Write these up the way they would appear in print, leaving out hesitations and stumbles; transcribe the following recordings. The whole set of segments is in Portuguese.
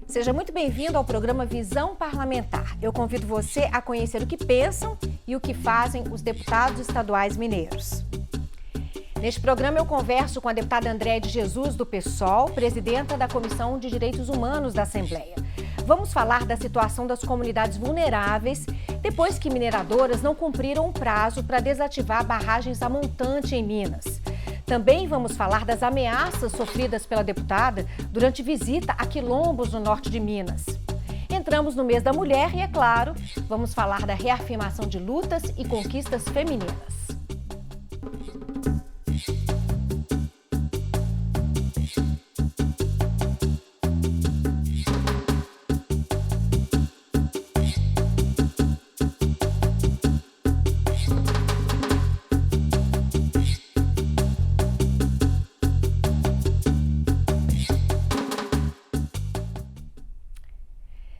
Seja muito bem-vindo ao programa Visão Parlamentar. Eu convido você a conhecer o que pensam e o que fazem os deputados estaduais mineiros. Neste programa eu converso com a deputada Andréia de Jesus, do PSOL, presidenta da Comissão de Direitos Humanos da Assembleia. Vamos falar da situação das comunidades vulneráveis depois que mineradoras não cumpriram o prazo para desativar barragens a montante em Minas. Também vamos falar das ameaças sofridas pela deputada durante visita a quilombos no norte de Minas. Entramos no mês da mulher e, é claro, vamos falar da reafirmação de lutas e conquistas femininas.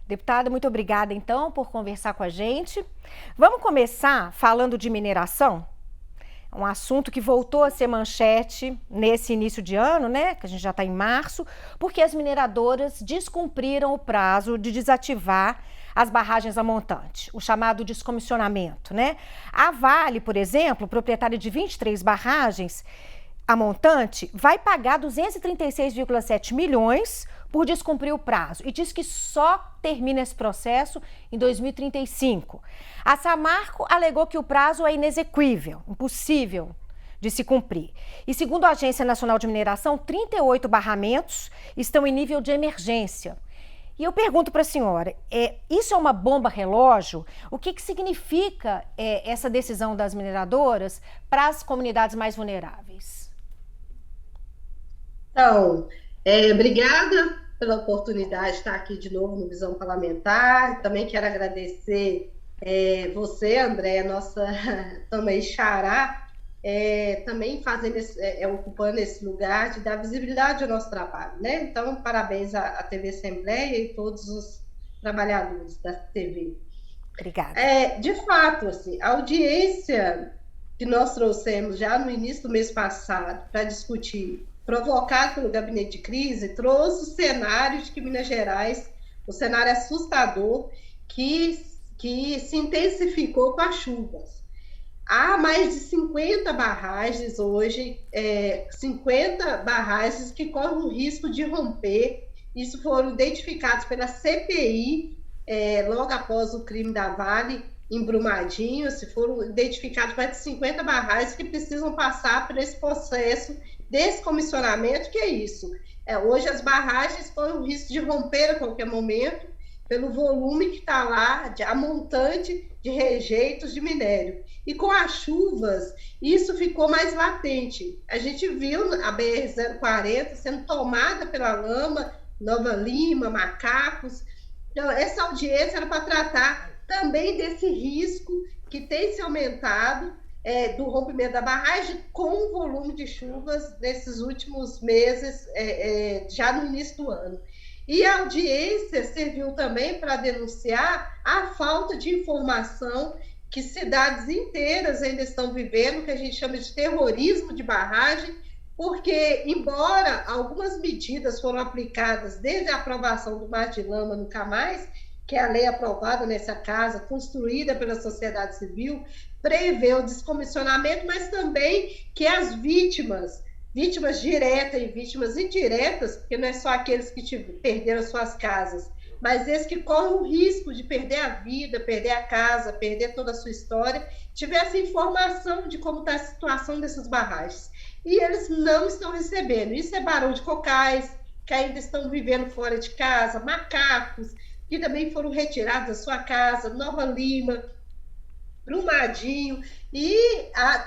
Deputada, muito obrigada, então, por conversar com a gente. Vamos começar falando de mineração? Um assunto que voltou a ser manchete nesse início de ano, né? Que a gente já está em março, porque as mineradoras descumpriram o prazo de desativar as barragens a montante, o chamado descomissionamento, né? A Vale, por exemplo, proprietária de 23 barragens a montante, vai pagar 236,7 milhões por descumprir o prazo e diz que só termina esse processo em 2035. A Samarco alegou que o prazo é inexequível, impossível de se cumprir. E segundo a Agência Nacional de Mineração, 38 barramentos estão em nível de emergência. E eu pergunto para a senhora, isso é uma bomba relógio? O que significa essa decisão das mineradoras para as comunidades mais vulneráveis? Então, obrigada pela oportunidade de estar aqui de novo no Visão Parlamentar. Também quero agradecer você, André, nossa também xará, também fazendo ocupando esse lugar de dar visibilidade ao nosso trabalho, né? Então, parabéns à TV Assembleia e todos os trabalhadores da TV. Obrigada. De fato, assim, a audiência que nós trouxemos já no início do mês passado para discutir, provocado pelo gabinete de crise, trouxe o cenário de que Minas Gerais, o cenário assustador, que se intensificou com as chuvas. Há mais de 50 barragens hoje, 50 barragens que correm o risco de romper. Isso foram identificados pela CPI, logo após o crime da Vale, em Brumadinho. Se foram identificados mais de 50 barragens que precisam passar por esse processo desse comissionamento. Que é isso? Hoje as barragens correm o risco de romper a qualquer momento pelo volume que está lá, a montante de rejeitos de minério. E com as chuvas, isso ficou mais latente. A gente viu a BR-040 sendo tomada pela lama, Nova Lima, Macacos. Então, essa audiência era para tratar também desse risco que tem se aumentado do rompimento da barragem com o volume de chuvas nesses últimos meses, já no início do ano. E a audiência serviu também para denunciar a falta de informação que cidades inteiras ainda estão vivendo, que a gente chama de terrorismo de barragem, porque, embora algumas medidas foram aplicadas desde a aprovação do Mar de Lama Nunca Mais, que é a lei aprovada nessa casa, construída pela sociedade civil, prevê o descomissionamento, mas também que as vítimas diretas e vítimas indiretas, porque não é só aqueles que perderam suas casas, mas esses que correm o risco de perder a vida, perder a casa, perder toda a sua história, tivessem informação de como está a situação dessas barragens. E eles não estão recebendo. Isso é Barão de Cocais, que ainda estão vivendo fora de casa, Macacos, que também foram retirados da sua casa, Nova Lima, Brumadinho, e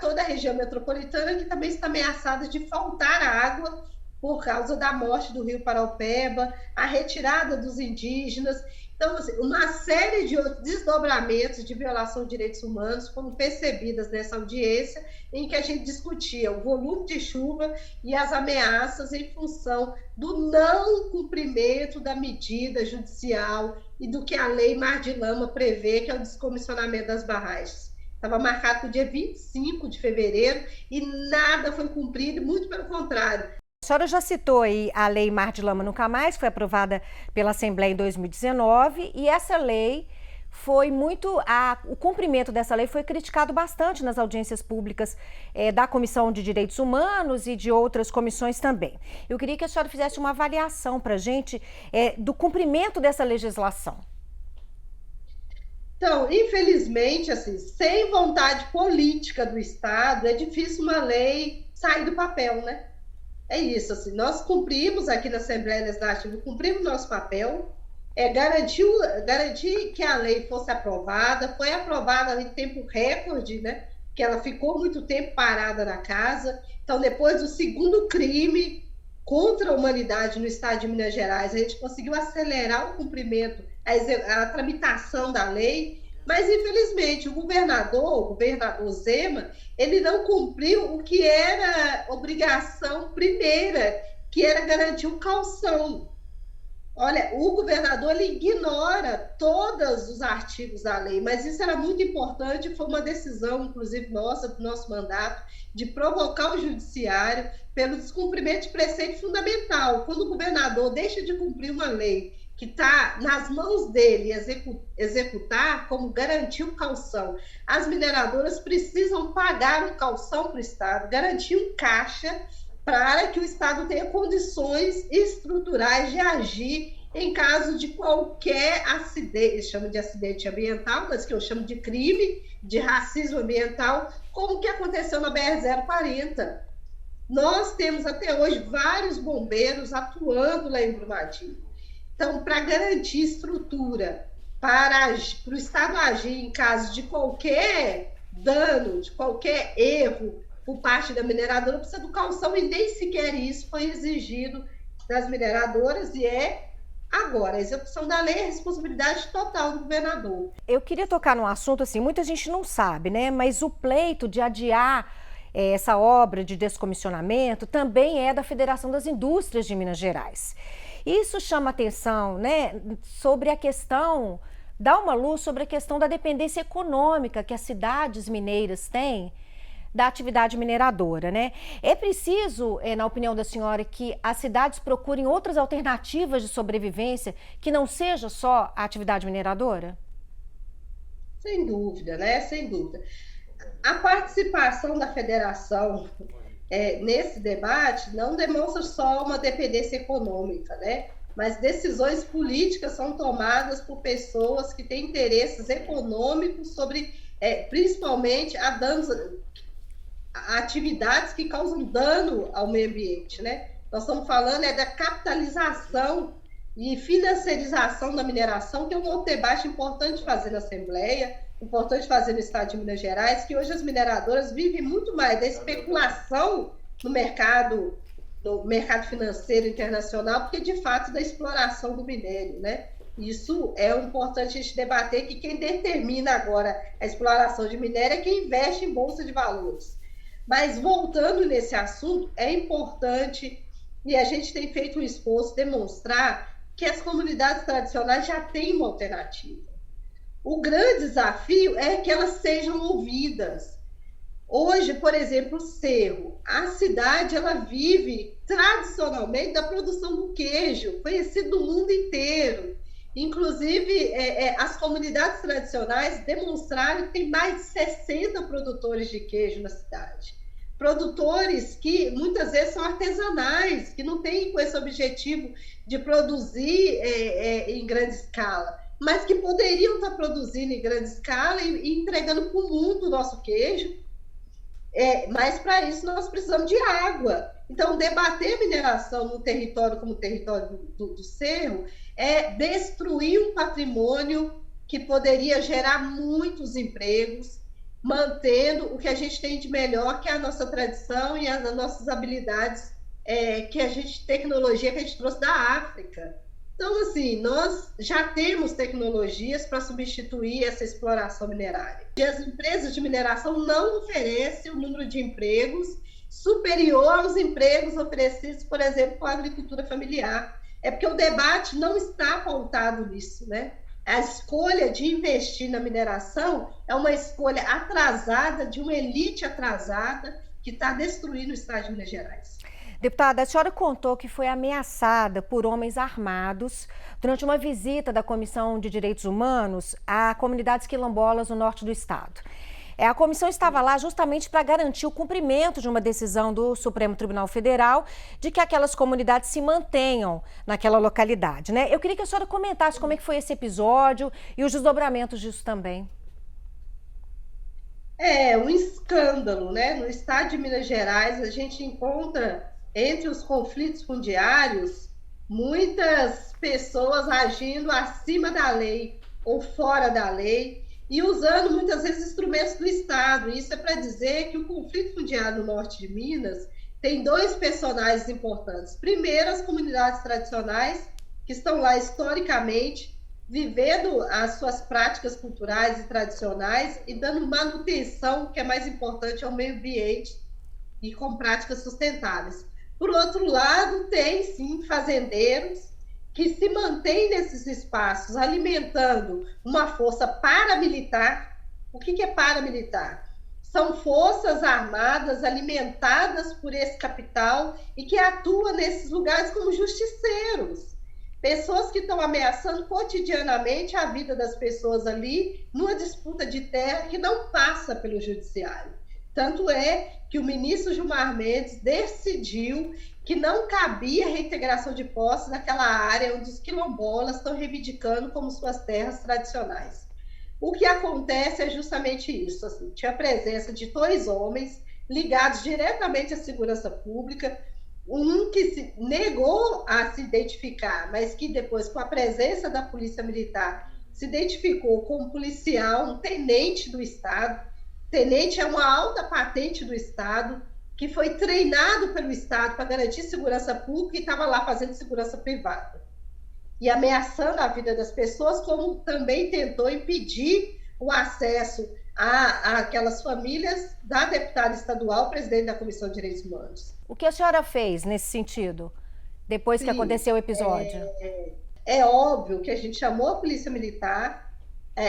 toda a região metropolitana que também está ameaçada de faltar água por causa da morte do rio Paraupeba, a retirada dos indígenas. Então, assim, uma série de outros desdobramentos de violação de direitos humanos foram percebidas nessa audiência, em que a gente discutia o volume de chuva e as ameaças em função do não cumprimento da medida judicial e do que a lei Mar de Lama prevê, que é o descomissionamento das barragens. Estava marcado para o dia 25 de fevereiro e nada foi cumprido, muito pelo contrário. A senhora já citou aí a Lei Mar de Lama Nunca Mais, que foi aprovada pela Assembleia em 2019, e essa lei foi o cumprimento dessa lei foi criticado bastante nas audiências públicas da Comissão de Direitos Humanos e de outras comissões também. Eu queria que a senhora fizesse uma avaliação para a gente do cumprimento dessa legislação. Então, infelizmente, assim, sem vontade política do Estado, é difícil uma lei sair do papel, né? É isso, assim, nós cumprimos aqui na Assembleia Legislativa, cumprimos nosso papel, garantir que a lei fosse aprovada, foi aprovada em tempo recorde, né? Que ela ficou muito tempo parada na casa. Então, depois do segundo crime contra a humanidade no estado de Minas Gerais, a gente conseguiu acelerar o cumprimento, a tramitação da lei, mas infelizmente o governador Zema, ele não cumpriu o que era obrigação primeira, que era garantir o calção. Olha, o governador ele ignora todos os artigos da lei, mas isso era muito importante, foi uma decisão, inclusive nossa, do nosso mandato, de provocar o judiciário pelo descumprimento de preceito fundamental. Quando o governador deixa de cumprir uma lei que está nas mãos dele executar, como garantir o calção, as mineradoras precisam pagar um calção para o Estado, garantir um caixa para que o Estado tenha condições estruturais de agir em caso de qualquer acidente, chamo de acidente ambiental, mas que eu chamo de crime, de racismo ambiental, como que aconteceu na BR-040. Nós temos até hoje vários bombeiros atuando lá em Brumadinho. Então, para garantir estrutura, para o Estado agir em caso de qualquer dano, de qualquer erro, por parte da mineradora, precisa do calção, e nem sequer isso foi exigido das mineradoras, e agora, a execução da lei é responsabilidade total do governador. Eu queria tocar num assunto, assim, muita gente não sabe, né, mas o pleito de adiar essa obra de descomissionamento também é da Federação das Indústrias de Minas Gerais. Isso chama atenção, né, sobre a questão, dá uma luz sobre a questão da dependência econômica que as cidades mineiras têm da atividade mineradora, né? É preciso, na opinião da senhora, que as cidades procurem outras alternativas de sobrevivência que não seja só a atividade mineradora? Sem dúvida, né? Sem dúvida. A participação da federação nesse debate não demonstra só uma dependência econômica, né? Mas decisões políticas são tomadas por pessoas que têm interesses econômicos sobre, principalmente, atividades que causam dano ao meio ambiente, né? Nós estamos falando da capitalização e financiarização da mineração, que é um outro debate importante fazer na Assembleia, importante fazer no estado de Minas Gerais, que hoje as mineradoras vivem muito mais da especulação no mercado financeiro internacional, porque de fato da exploração do minério, né? Isso é importante a gente debater, que quem determina agora a exploração de minério é quem investe em bolsa de valores. Mas voltando nesse assunto, é importante, e a gente tem feito um esforço, demonstrar que as comunidades tradicionais já têm uma alternativa. O grande desafio é que elas sejam ouvidas. Hoje, por exemplo, o Cerro, a cidade ela vive tradicionalmente da produção do queijo, conhecido no mundo inteiro. Inclusive, as comunidades tradicionais demonstraram que tem mais de 60 produtores de queijo na cidade. Produtores que muitas vezes são artesanais, que não têm com esse objetivo de produzir em grande escala, mas que poderiam estar produzindo em grande escala e entregando para o mundo o nosso queijo. Mas para isso nós precisamos de água. Então, debater mineração no território como o território do Cerro é destruir um patrimônio que poderia gerar muitos empregos, mantendo o que a gente tem de melhor, que é a nossa tradição e as nossas habilidades, tecnologia que a gente trouxe da África. Então, assim, nós já temos tecnologias para substituir essa exploração minerária. E as empresas de mineração não oferecem o número de empregos superior aos empregos oferecidos, por exemplo, com a agricultura familiar. É porque o debate não está pautado nisso, né? A escolha de investir na mineração é uma escolha atrasada, de uma elite atrasada, que está destruindo o estado de Minas Gerais. Deputada, a senhora contou que foi ameaçada por homens armados durante uma visita da Comissão de Direitos Humanos a comunidades quilombolas no norte do estado. A comissão estava lá justamente para garantir o cumprimento de uma decisão do Supremo Tribunal Federal de que aquelas comunidades se mantenham naquela localidade, né? Eu queria que a senhora comentasse como é que foi esse episódio e os desdobramentos disso também. É um escândalo, né? No estado de Minas Gerais, a gente encontra entre os conflitos fundiários muitas pessoas agindo acima da lei ou fora da lei e usando muitas vezes instrumentos do Estado. Isso é para dizer que o conflito fundiário no norte de Minas tem dois personagens importantes. Primeiro, as comunidades tradicionais, que estão lá historicamente, vivendo as suas práticas culturais e tradicionais e dando manutenção, que é mais importante, ao meio ambiente e com práticas sustentáveis. Por outro lado, tem sim fazendeiros que se mantêm nesses espaços alimentando uma força paramilitar. O que é paramilitar? São forças armadas alimentadas por esse capital e que atuam nesses lugares como justiceiros. Pessoas que estão ameaçando cotidianamente a vida das pessoas ali numa disputa de terra que não passa pelo judiciário. Tanto é que o ministro Gilmar Mendes decidiu que não cabia reintegração de posses naquela área onde os quilombolas estão reivindicando como suas terras tradicionais. O que acontece é justamente isso. Assim, tinha a presença de dois homens ligados diretamente à segurança pública, um que se negou a se identificar, mas que depois, com a presença da Polícia Militar, se identificou como policial, um tenente do Estado. Tenente é uma alta patente do Estado, que foi treinado pelo Estado para garantir segurança pública e estava lá fazendo segurança privada. E ameaçando a vida das pessoas, como também tentou impedir o acesso àquelas famílias da deputada estadual, presidente da Comissão de Direitos Humanos. O que a senhora fez nesse sentido, depois que aconteceu o episódio? É óbvio que a gente chamou a Polícia Militar,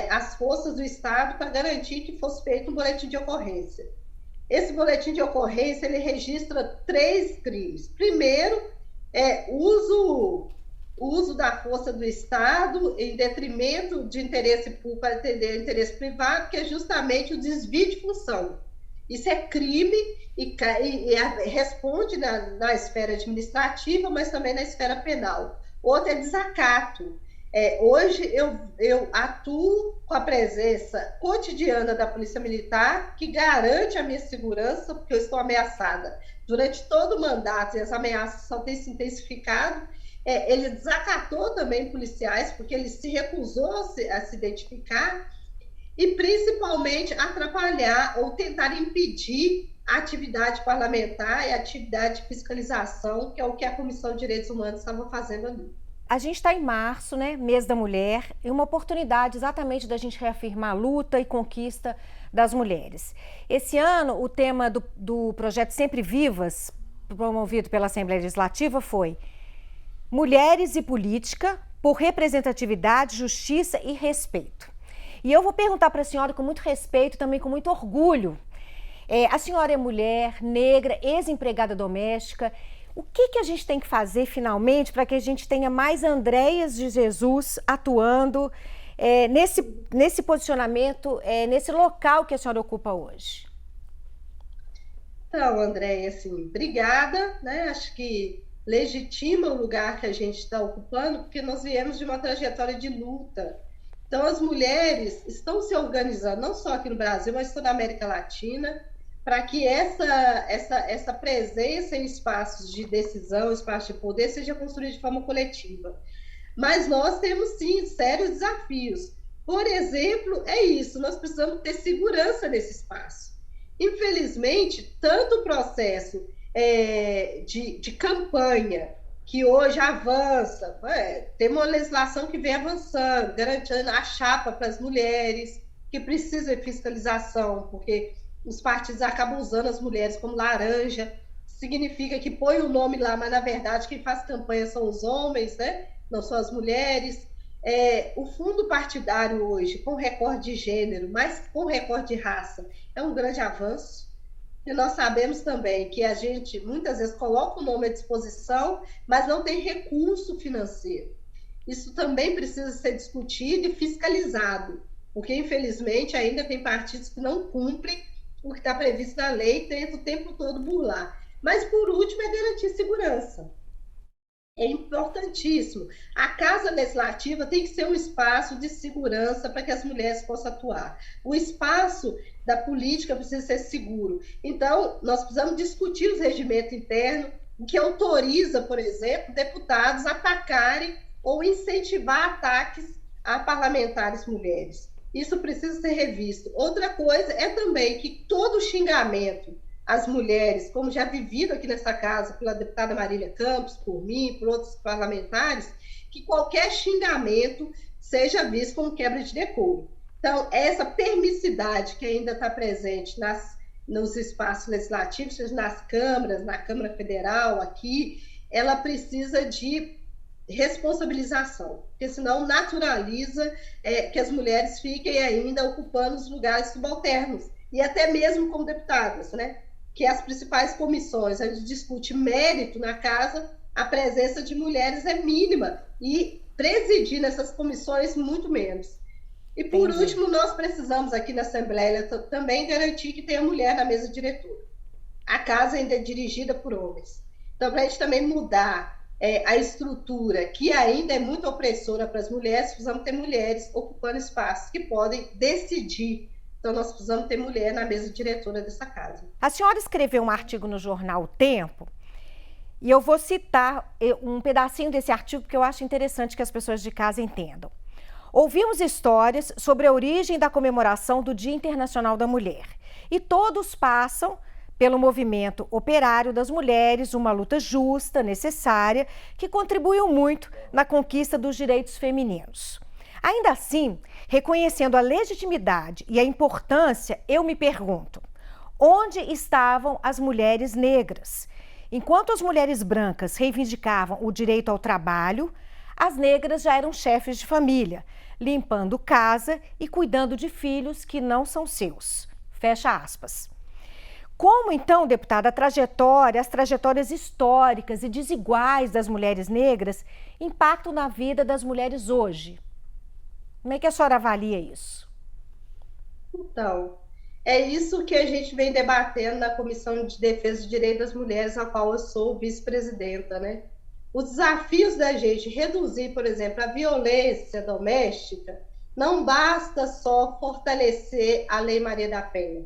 as forças do Estado, para garantir que fosse feito um boletim de ocorrência. Esse boletim de ocorrência, ele registra 3 crimes. Primeiro, o uso da força do Estado em detrimento de interesse público para atender interesse privado, que é justamente o desvio de função. Isso é crime e responde na esfera administrativa, mas também na esfera penal. Outro é desacato. Hoje eu atuo com a presença cotidiana da Polícia Militar, que garante a minha segurança, porque eu estou ameaçada durante todo o mandato, e as ameaças só têm se intensificado. Ele desacatou também policiais, porque ele se recusou a se identificar, e principalmente atrapalhar ou tentar impedir a atividade parlamentar e a atividade de fiscalização, que é o que a Comissão de Direitos Humanos estava fazendo ali. A gente está em março, né, mês da mulher, e uma oportunidade exatamente da gente reafirmar a luta e conquista das mulheres. Esse ano, o tema do projeto Sempre Vivas, promovido pela Assembleia Legislativa, foi Mulheres e Política por Representatividade, Justiça e Respeito. E eu vou perguntar para a senhora com muito respeito, também com muito orgulho. A senhora é mulher, negra, ex-empregada doméstica. O que a gente tem que fazer, finalmente, para que a gente tenha mais Andréias de Jesus atuando nesse posicionamento, nesse local que a senhora ocupa hoje? Então, Andréia, assim, obrigada, né? Acho que legitima o lugar que a gente está ocupando, porque nós viemos de uma trajetória de luta. Então, as mulheres estão se organizando, não só aqui no Brasil, mas toda a América Latina, para que essa presença em espaços de decisão, espaços de poder, seja construída de forma coletiva. Mas nós temos, sim, sérios desafios. Por exemplo, nós precisamos ter segurança nesse espaço. Infelizmente, tanto o processo de campanha, que hoje avança, tem uma legislação que vem avançando, garantindo a chapa para as mulheres, que precisa de fiscalização, porque os partidos acabam usando as mulheres como laranja, significa que põe o nome lá, mas na verdade quem faz campanha são os homens, né? Não são as mulheres. O fundo partidário hoje, com recorde de gênero, mas com recorde de raça, é um grande avanço. E nós sabemos também que a gente muitas vezes coloca o nome à disposição, mas não tem recurso financeiro. Isso também precisa ser discutido e fiscalizado, porque infelizmente ainda tem partidos que não cumprem o que está previsto na lei e tentam o tempo todo burlar. Mas por último é garantir segurança. É importantíssimo. A Casa Legislativa tem que ser um espaço de segurança para que as mulheres possam atuar. O espaço da política precisa ser seguro. Então, nós precisamos discutir os regimentos internos que autoriza, por exemplo, deputados a atacarem ou incentivar ataques a parlamentares mulheres. Isso precisa ser revisto. Outra coisa é também que todo xingamento as mulheres, como já vivido aqui nessa casa pela deputada Marília Campos, por mim, por outros parlamentares, que qualquer xingamento seja visto como quebra de decoro. Então, essa permissividade que ainda está presente nos espaços legislativos, seja nas câmaras, na Câmara Federal, aqui, ela precisa de responsabilização, porque senão naturaliza que as mulheres fiquem ainda ocupando os lugares subalternos, e até mesmo como deputadas, né? Que as principais comissões, a gente discute mérito na casa, a presença de mulheres é mínima, e presidir nessas comissões muito menos. E por último, nós precisamos aqui na Assembleia também garantir que tenha mulher na mesa diretora. A casa ainda é dirigida por homens. Então, para a gente também mudar a estrutura, que ainda é muito opressora para as mulheres, precisamos ter mulheres ocupando espaços que podem decidir. Então, nós precisamos ter mulher na mesa diretora dessa casa. A senhora escreveu um artigo no jornal O Tempo, e eu vou citar um pedacinho desse artigo, porque eu acho interessante que as pessoas de casa entendam. Ouvimos histórias sobre a origem da comemoração do Dia Internacional da Mulher. E todos passam pelo movimento operário das mulheres, uma luta justa, necessária, que contribuiu muito na conquista dos direitos femininos. Ainda assim, reconhecendo a legitimidade e a importância, eu me pergunto, onde estavam as mulheres negras? Enquanto as mulheres brancas reivindicavam o direito ao trabalho, as negras já eram chefes de família, limpando casa e cuidando de filhos que não são seus. Fecha aspas. Como, então, deputada, as trajetórias históricas e desiguais das mulheres negras impactam na vida das mulheres hoje? Como é que a senhora avalia isso? Então, é isso que a gente vem debatendo na Comissão de Defesa dos Direitos das Mulheres, a qual eu sou vice-presidenta, né? Os desafios da gente reduzir, por exemplo, a violência doméstica, não basta só fortalecer a Lei Maria da Penha,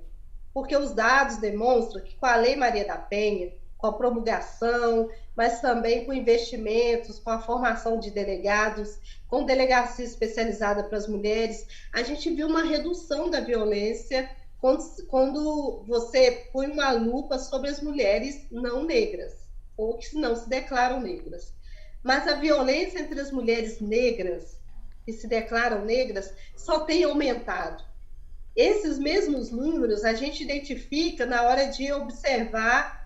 porque os dados demonstram que com a Lei Maria da Penha, com a promulgação, mas também com investimentos, com a formação de delegados, com delegacia especializada para as mulheres, a gente viu uma redução da violência quando você põe uma lupa sobre as mulheres não negras, ou que não se declaram negras. Mas a violência entre as mulheres negras, que se declaram negras, só tem aumentado. Esses mesmos números a gente identifica na hora de observar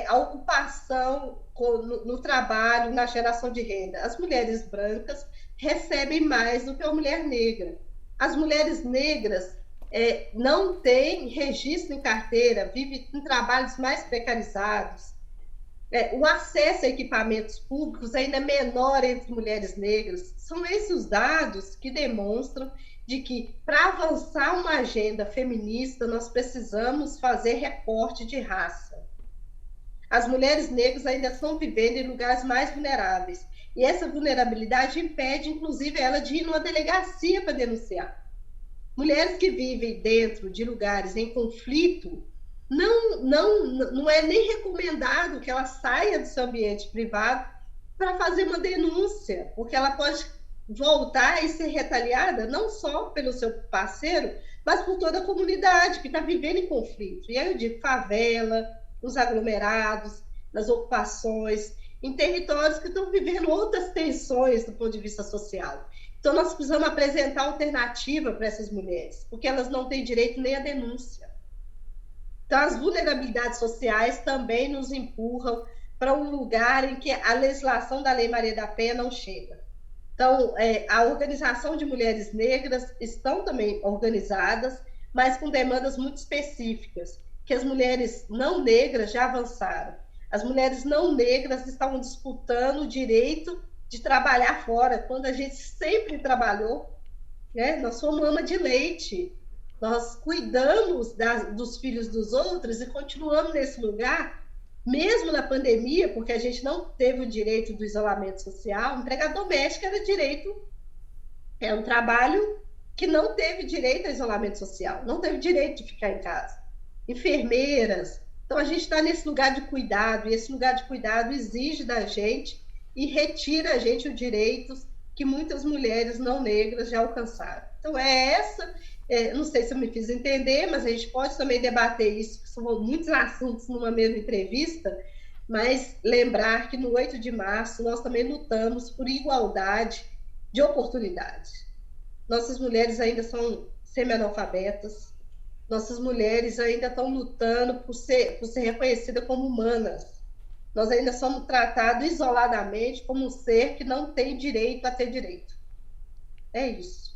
a ocupação no trabalho, na geração de renda. As mulheres brancas recebem mais do que a mulher negra. As mulheres negras não têm registro em carteira, vivem em trabalhos mais precarizados. O acesso a equipamentos públicos ainda é menor entre mulheres negras. São esses os dados que demonstram de que, para avançar uma agenda feminista, nós precisamos fazer recorte de raça. As mulheres negras ainda estão vivendo em lugares mais vulneráveis. E essa vulnerabilidade impede, inclusive, ela de ir numa delegacia para denunciar. Mulheres que vivem dentro de lugares em conflito, não é nem recomendado que ela saia do seu ambiente privado para fazer uma denúncia, porque ela pode voltar e ser retaliada não só pelo seu parceiro, mas por toda a comunidade que está vivendo em conflito. E aí eu digo favela, nos aglomerados, nas ocupações, em territórios que estão vivendo outras tensões do ponto de vista social. Então nós precisamos apresentar alternativa para essas mulheres, porque elas não têm direito nem à denúncia. Então, as vulnerabilidades sociais também nos empurram para um lugar em que a legislação da Lei Maria da Penha não chega. Então, a organização de mulheres negras estão também organizadas, mas com demandas muito específicas, que as mulheres não negras já avançaram. As mulheres não negras estavam disputando o direito de trabalhar fora, quando a gente sempre trabalhou, né? Nós somos ama de leite, nós cuidamos dos filhos dos outros e continuamos nesse lugar, mesmo na pandemia, porque a gente não teve o direito do isolamento social. Empregada doméstica era direito, é um trabalho que não teve direito ao isolamento social, não teve direito de ficar em casa. Enfermeiras. Então, a gente está nesse lugar de cuidado, e esse lugar de cuidado exige da gente e retira a gente os direitos que muitas mulheres não negras já alcançaram. Então, não sei se eu me fiz entender, mas a gente pode também debater isso, que são muitos assuntos numa mesma entrevista, mas lembrar que no 8 de março nós também lutamos por igualdade de oportunidades. Nossas mulheres ainda são semi-analfabetas, nossas mulheres ainda estão lutando por ser reconhecidas como humanas. Nós ainda somos tratados isoladamente como um ser que não tem direito a ter direito. É isso.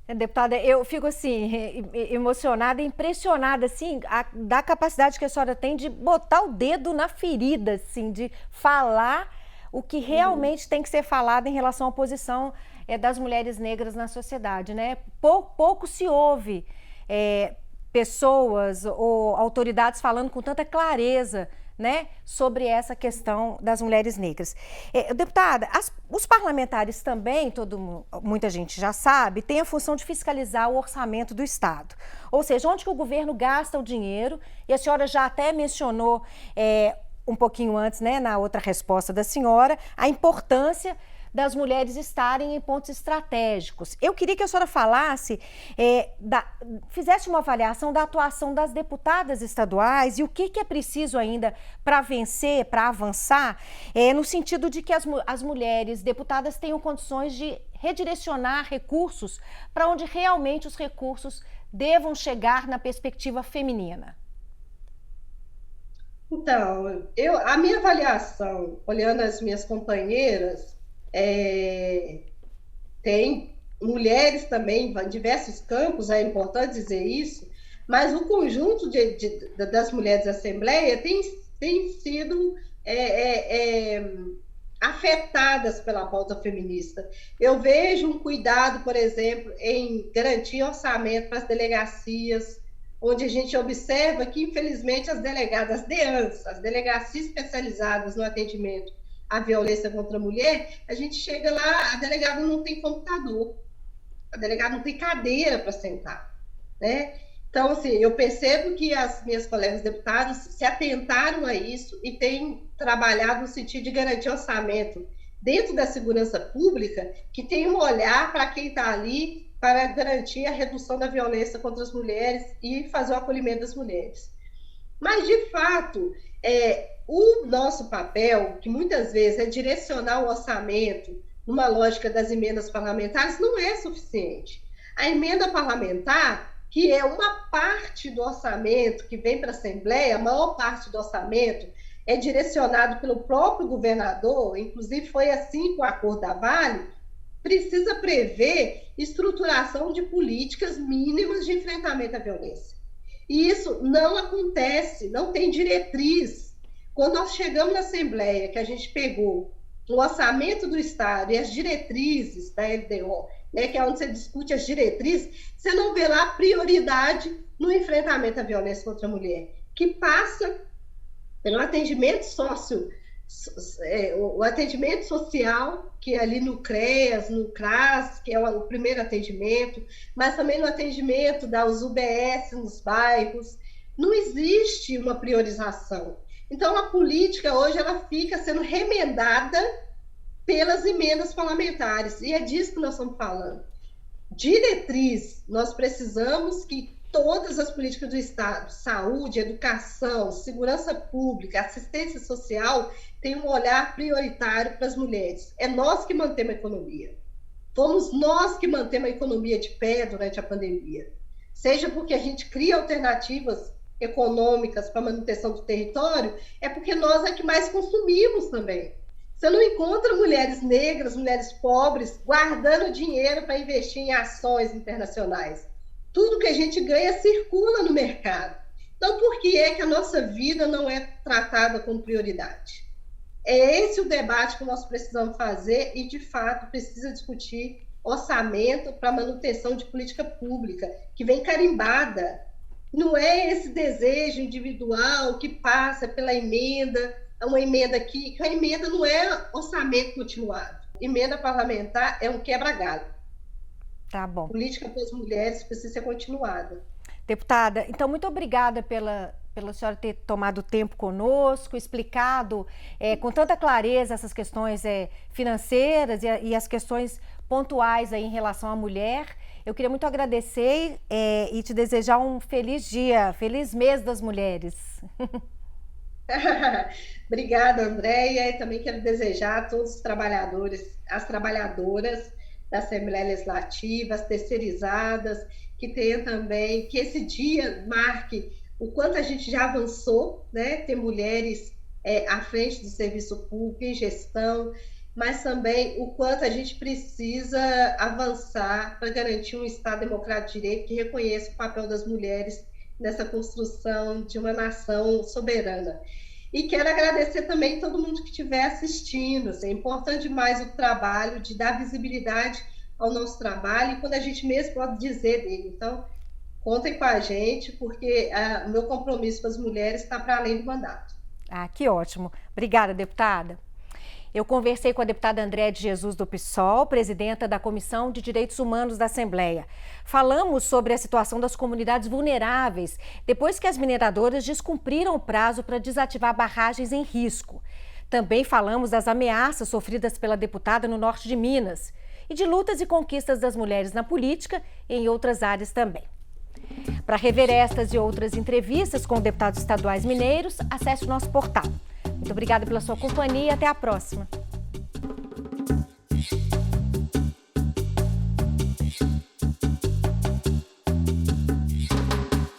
Deputada, eu fico assim, emocionada, impressionada, assim, da capacidade que a senhora tem de botar o dedo na ferida, assim, de falar o que realmente tem que ser falado em relação à posição das mulheres negras na sociedade, né? Pouco se ouve pessoas ou autoridades falando com tanta clareza, né, sobre essa questão das mulheres negras. Deputada, os parlamentares também, muita gente já sabe, têm a função de fiscalizar o orçamento do Estado. Ou seja, onde que o governo gasta o dinheiro, e a senhora já até mencionou um pouquinho antes, né, na outra resposta da senhora, a importância das mulheres estarem em pontos estratégicos. Eu queria que a senhora falasse, fizesse uma avaliação da atuação das deputadas estaduais e o que é preciso ainda para vencer, para avançar, no sentido de que as mulheres deputadas tenham condições de redirecionar recursos para onde realmente os recursos devam chegar na perspectiva feminina. Então, a minha avaliação, olhando as minhas companheiras, tem mulheres também em diversos campos, é importante dizer isso, mas o conjunto das mulheres da Assembleia tem sido afetadas pela pauta feminista. Eu vejo um cuidado, por exemplo, em garantir orçamento para as delegacias, onde a gente observa que, infelizmente, as delegadas DEANS, as delegacias especializadas no atendimento à violência contra a mulher, a gente chega lá, a delegada não tem computador, a delegada não tem cadeira para sentar, né? Então, assim, eu percebo que as minhas colegas deputadas se atentaram a isso e têm trabalhado no sentido de garantir orçamento dentro da segurança pública, que tem um olhar para quem está ali para garantir a redução da violência contra as mulheres e fazer o acolhimento das mulheres. Mas, de fato, o nosso papel, que muitas vezes é direcionar o orçamento numa lógica das emendas parlamentares, não é suficiente. A emenda parlamentar, que é uma parte do orçamento que vem para a Assembleia, a maior parte do orçamento é direcionado pelo próprio governador, inclusive foi assim com o acordo da Vale, precisa prever estruturação de políticas mínimas de enfrentamento à violência. E isso não acontece, não tem diretriz. Quando nós chegamos na Assembleia, que a gente pegou o orçamento do Estado e as diretrizes da LDO, né, que é onde você discute as diretrizes, você não vê lá prioridade no enfrentamento à violência contra a mulher, que passa pelo atendimento o atendimento social, que é ali no CREAS, no CRAS, que é o primeiro atendimento, mas também no atendimento das UBS nos bairros. Não existe uma priorização. Então, a política hoje ela fica sendo remendada pelas emendas parlamentares, e é disso que nós estamos falando. Diretriz, nós precisamos que todas as políticas do Estado, saúde, educação, segurança pública, assistência social, tenham um olhar prioritário para as mulheres. É nós que mantemos a economia. Fomos nós que mantemos a economia de pé durante a pandemia. Seja porque a gente cria alternativas econômicas para a manutenção do território, é porque nós é que mais consumimos também. Você não encontra mulheres negras, mulheres pobres, guardando dinheiro para investir em ações internacionais. Tudo que a gente ganha circula no mercado. Então, por que é que a nossa vida não é tratada como prioridade? É esse o debate que nós precisamos fazer e, de fato, precisa discutir orçamento para manutenção de política pública, que vem carimbada. Não é esse desejo individual que passa pela emenda, uma emenda aqui, que a emenda não é orçamento continuado. Emenda parlamentar é um quebra-galho. Tá bom. Política para as mulheres precisa ser continuada. Deputada, então muito obrigada pela senhora ter tomado tempo conosco, explicado com tanta clareza essas questões financeiras e as questões pontuais aí em relação à mulher. Eu queria muito agradecer e te desejar um feliz dia, feliz mês das mulheres. Obrigada, Andréia, e também quero desejar a todos os trabalhadores, as trabalhadoras da Assembleia Legislativa, as terceirizadas, que tenham também, que esse dia marque o quanto a gente já avançou, né? Ter mulheres à frente do serviço público, em gestão, mas também o quanto a gente precisa avançar para garantir um Estado democrático de direito que reconheça o papel das mulheres nessa construção de uma nação soberana. E quero agradecer também todo mundo que estiver assistindo. É importante demais o trabalho de dar visibilidade ao nosso trabalho e quando a gente mesmo pode dizer dele. Então, contem com a gente, porque o meu compromisso com as mulheres está para além do mandato. Ah, que ótimo. Obrigada, deputada. Eu conversei com a deputada Andréa de Jesus do PSOL, presidenta da Comissão de Direitos Humanos da Assembleia. Falamos sobre a situação das comunidades vulneráveis, depois que as mineradoras descumpriram o prazo para desativar barragens em risco. Também falamos das ameaças sofridas pela deputada no norte de Minas e de lutas e conquistas das mulheres na política e em outras áreas também. Para rever estas e outras entrevistas com deputados estaduais mineiros, acesse o nosso portal. Muito obrigada pela sua companhia e até a próxima.